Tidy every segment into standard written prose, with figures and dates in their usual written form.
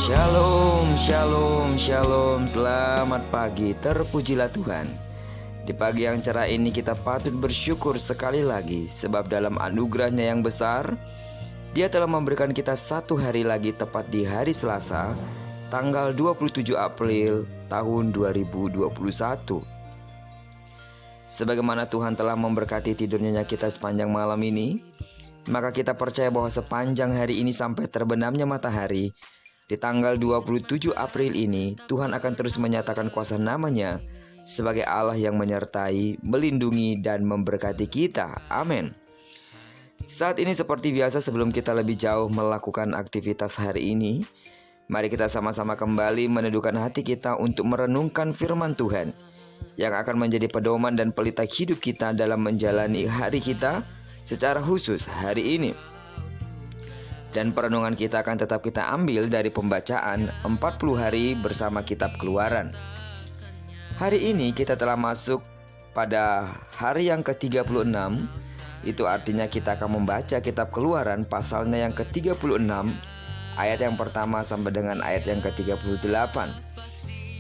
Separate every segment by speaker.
Speaker 1: Shalom, shalom, shalom. Selamat pagi, terpujilah Tuhan. Di pagi yang cerah ini kita patut bersyukur sekali lagi, sebab dalam anugerahnya yang besar, Dia telah memberikan kita satu hari lagi tepat di hari Selasa, tanggal 27 April tahun 2021. Sebagaimana Tuhan telah memberkati tidurnya kita sepanjang malam ini, maka kita percaya bahwa sepanjang hari ini sampai terbenamnya matahari, di tanggal 27 April ini, Tuhan akan terus menyatakan kuasa namanya sebagai Allah yang menyertai, melindungi, dan memberkati kita. Amin. Saat ini seperti biasa, sebelum kita lebih jauh melakukan aktivitas hari ini, mari kita sama-sama kembali meneduhkan hati kita untuk merenungkan firman Tuhan yang akan menjadi pedoman dan pelita hidup kita dalam menjalani hari kita secara khusus hari ini. Dan perenungan kita akan tetap kita ambil dari pembacaan 40 hari bersama kitab Keluaran. Hari ini kita telah masuk pada hari yang ke-36. Itu artinya kita akan membaca kitab Keluaran pasalnya yang ke-36, ayat yang pertama sampai dengan ayat yang ke-38.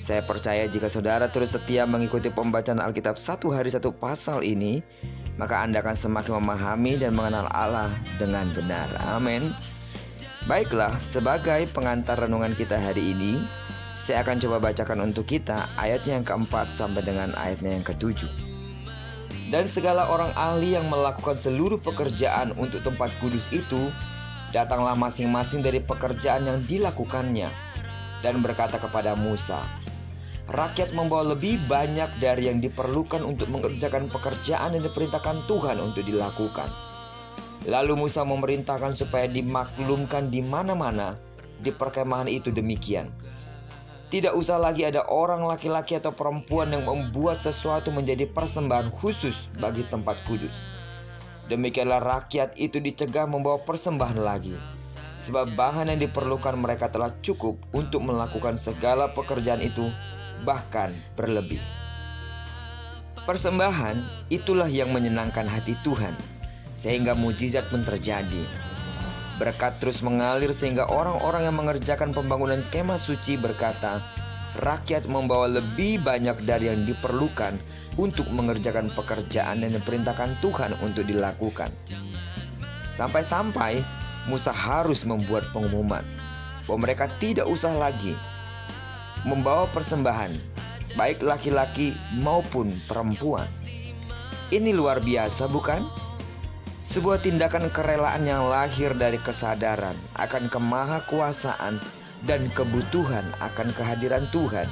Speaker 1: Saya percaya jika saudara terus setia mengikuti pembacaan Alkitab satu hari satu pasal ini, maka Anda akan semakin memahami dan mengenal Allah dengan benar. Amin. Baiklah, sebagai pengantar renungan kita hari ini, saya akan coba bacakan untuk kita ayatnya yang keempat sampai dengan ayatnya yang ketujuh. Dan segala orang ahli yang melakukan seluruh pekerjaan untuk tempat kudus itu, datanglah masing-masing dari pekerjaan yang dilakukannya, dan berkata kepada Musa, rakyat membawa lebih banyak dari yang diperlukan untuk mengerjakan pekerjaan yang diperintahkan Tuhan untuk dilakukan. Lalu Musa memerintahkan supaya dimaklumkan di mana-mana di perkemahan itu demikian. Tidak usah lagi ada orang laki-laki atau perempuan yang membuat sesuatu menjadi persembahan khusus bagi tempat kudus. Demikianlah rakyat itu dicegah membawa persembahan lagi, sebab bahan yang diperlukan mereka telah cukup untuk melakukan segala pekerjaan itu, bahkan berlebih. Persembahan itulah yang menyenangkan hati Tuhan, sehingga mujizat pun terjadi. Berkat terus mengalir sehingga orang-orang yang mengerjakan pembangunan kemah suci berkata, rakyat membawa lebih banyak dari yang diperlukan untuk mengerjakan pekerjaan yang diperintahkan Tuhan untuk dilakukan. Sampai-sampai Musa harus membuat pengumuman bahwa mereka tidak usah lagi membawa persembahan, baik laki-laki maupun perempuan. Ini luar biasa, bukan? Sebuah tindakan kerelaan yang lahir dari kesadaran akan kemahakuasaan dan kebutuhan akan kehadiran Tuhan.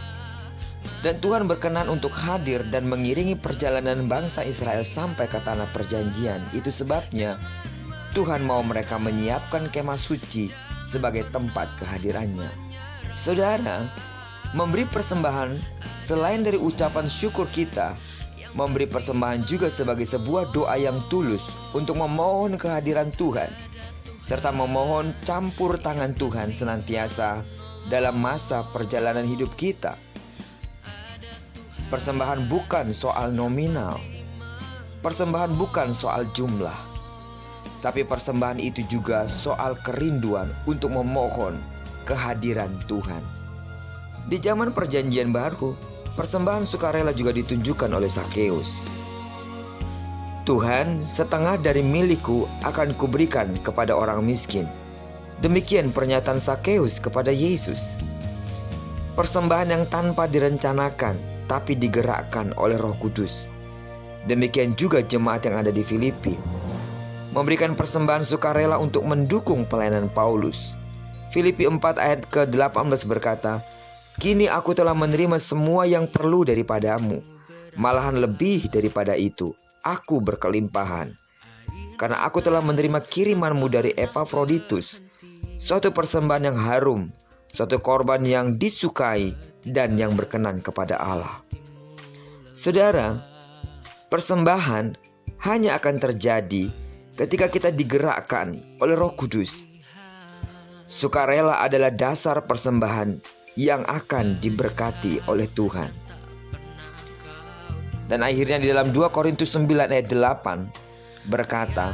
Speaker 1: Dan Tuhan berkenan untuk hadir dan mengiringi perjalanan bangsa Israel sampai ke tanah perjanjian. Itu sebabnya Tuhan mau mereka menyiapkan kemah suci sebagai tempat kehadirannya. Saudara, memberi persembahan selain dari ucapan syukur kita, memberi persembahan juga sebagai sebuah doa yang tulus untuk memohon kehadiran Tuhan, serta memohon campur tangan Tuhan senantiasa dalam masa perjalanan hidup kita. Persembahan bukan soal nominal, persembahan bukan soal jumlah, tapi persembahan itu juga soal kerinduan untuk memohon kehadiran Tuhan. Di zaman perjanjian baru, persembahan sukarela juga ditunjukkan oleh Sakeus. Tuhan, setengah dari milikku akan kuberikan kepada orang miskin. Demikian pernyataan Sakeus kepada Yesus. Persembahan yang tanpa direncanakan, tapi digerakkan oleh Roh Kudus. Demikian juga jemaat yang ada di Filipi, memberikan persembahan sukarela untuk mendukung pelayanan Paulus. Filipi 4 ayat ke-18 berkata, kini aku telah menerima semua yang perlu daripadamu, malahan lebih daripada itu, aku berkelimpahan. Karena aku telah menerima kirimanmu dari Epafroditus, suatu persembahan yang harum, suatu korban yang disukai dan yang berkenan kepada Allah. Saudara, persembahan hanya akan terjadi ketika kita digerakkan oleh Roh Kudus. Sukarela adalah dasar persembahan yang akan diberkati oleh Tuhan. Dan akhirnya di dalam 2 Korintus 9 ayat 8 berkata,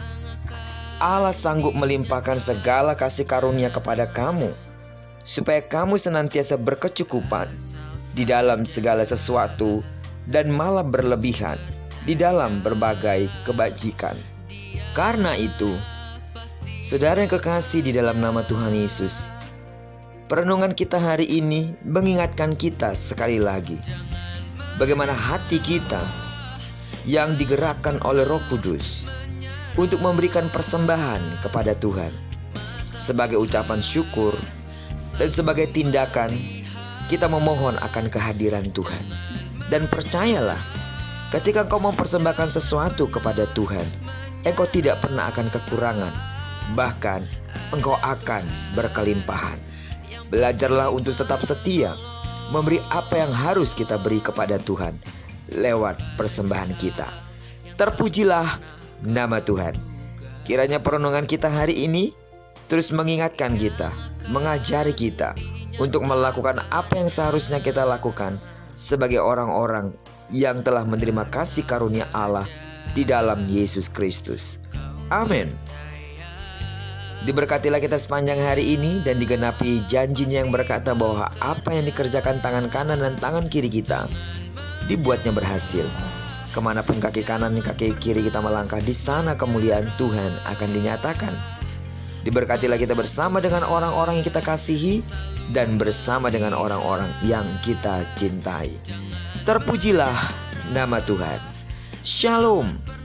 Speaker 1: Allah sanggup melimpahkan segala kasih karunia kepada kamu, supaya kamu senantiasa berkecukupan di dalam segala sesuatu dan malah berlebihan di dalam berbagai kebajikan. Karena itu, saudara yang kekasih di dalam nama Tuhan Yesus, perenungan kita hari ini mengingatkan kita sekali lagi bagaimana hati kita yang digerakkan oleh Roh Kudus untuk memberikan persembahan kepada Tuhan sebagai ucapan syukur dan sebagai tindakan kita memohon akan kehadiran Tuhan. Dan percayalah, ketika engkau mempersembahkan sesuatu kepada Tuhan, engkau tidak pernah akan kekurangan, bahkan engkau akan berkelimpahan. Belajarlah untuk tetap setia memberi apa yang harus kita beri kepada Tuhan lewat persembahan kita. Terpujilah nama Tuhan. Kiranya perenungan kita hari ini terus mengingatkan kita, mengajari kita untuk melakukan apa yang seharusnya kita lakukan sebagai orang-orang yang telah menerima kasih karunia Allah di dalam Yesus Kristus. Amin. Diberkatilah kita sepanjang hari ini dan digenapi janjinya yang berkata bahwa apa yang dikerjakan tangan kanan dan tangan kiri kita dibuatnya berhasil. Kemanapun kaki kanan dan kaki kiri kita melangkah, di sana kemuliaan Tuhan akan dinyatakan. Diberkatilah kita bersama dengan orang-orang yang kita kasihi dan bersama dengan orang-orang yang kita cintai. Terpujilah nama Tuhan. Shalom.